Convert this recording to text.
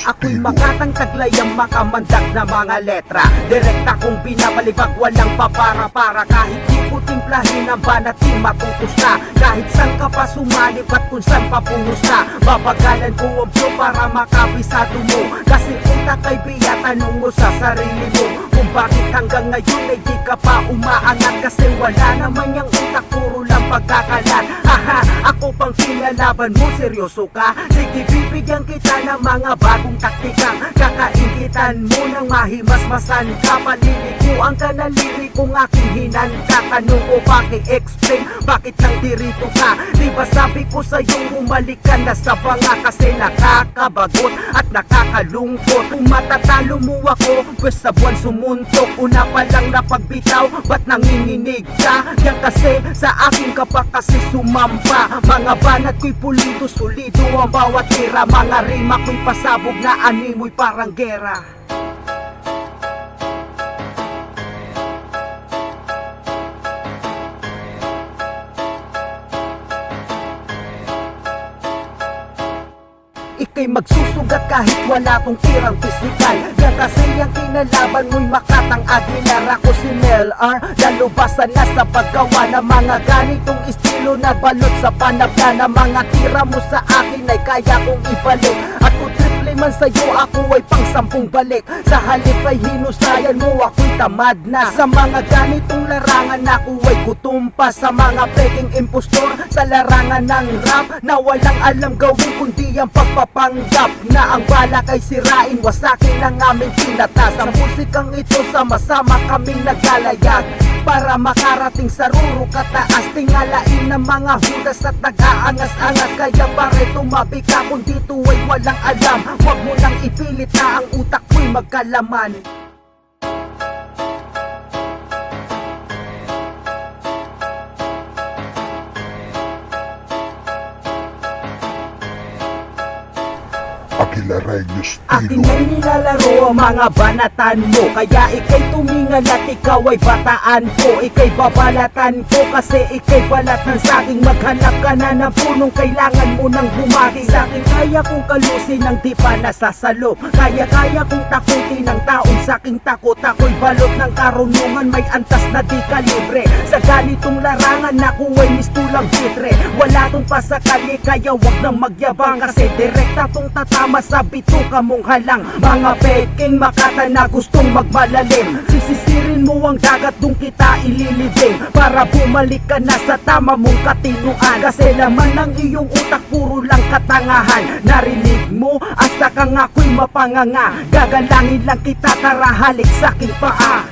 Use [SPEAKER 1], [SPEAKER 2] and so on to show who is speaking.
[SPEAKER 1] Ako'y makatangtaglay ang makamandag na mga letra. Direkta kong binabalibag, walang papara-para. Kahit di ko timplahin ang banat, di matutos na. Kahit saan ka pa sumalip at kung saan papunos na. Babagalan ko ang flow para makabisado mo. Kasi utak ay biya, tanong mo sa sarili mo kung bakit hanggang ngayon ay di ka pa umaangat. Kasi wala naman yung utak, puro lang pagkakalat. Haha, ako pang kinalaban mo, seryoso ka? Sige, bibigyan kita ng mga bagong taktikang kakaingitan mo ng mahimasmasan ka. Palilikuan ka na lirikong aking hinanda. Tanong ko paki-explain, bakit nang dirito ka? Diba sabi ko sa'yo umalik ka na sa banga? Kasi nakakabagot at nakakalungkot. Kung matatalo mo ako, pwes sa buwan sumuntok. Una pa lang napagbitaw, ba't nanginginig ka? Yan kasi sa aking kapak kasi sumampa. Mga banat ko'y pulido, solido ang bawat tira. Mga rima ko'y pasabog na animoy parang gera. Ika'y magsusugat kahit wala tong tirang pisikal. Yan kasi yung kinalaban mo'y Makatang Aguilar. Ako si Mel R, lalubasan na sa paggawa ng mga ganitong estilo na balot sa panabla. Na mga tira mo sa akin ay kaya kong ibalik. At kung triple man sa'yo, ako ay pang 10 balik. Sa halip ay hinusayan mo, ako'y tamad na. Sa mga ganitong larangan, ako ay gutom pa. Sa mga peking impostor, sa larangan ng rap na walang alam gawin kundi ang pagpapanggap. Na ang balak ay sirain, wasakin ang aming tinata. Sa musikang ito, sama-sama kaming naglalayag para makarating sa ruro kataas. Tingalain ng mga hudas at nag-aangas-angas. Kaya pare tumabi ka kung dito ay walang alam. Huwag mo nang ipilit na ang utak mo'y magkalaman. Akin ay nilalaro ang mga banatan mo. Kaya ika'y tumingal at ikaw ay bataan ko. Ika'y babalatan ko kasi ika'y balatan sa'king. Maghanap ka na ng punong kailangan mo nang bumati sa'kin. Kaya kong kalusin ng di pa nasasalo. Kaya kong takutin ng taong sa'king takot. Ako'y balot ng karunungan, may antas na di kalibre. Sa ganitong larangan ako ay mistulang bitre. Wala tong pasakali kaya wag nang magyabang. Kasi direkta tong tatama sa bituka mong halang. Mga peking Makata na gustong magmalalim. Sisisirin mo ang dagat, dun kita ililibing. Para bumalik ka na sa tama mong katinuan. Kasi laman ng iyong utak puro lang katangahan. Narinig mo, asa kang ako'y mapanganga. Gagalangin lang kita, tara halik sa'king paa.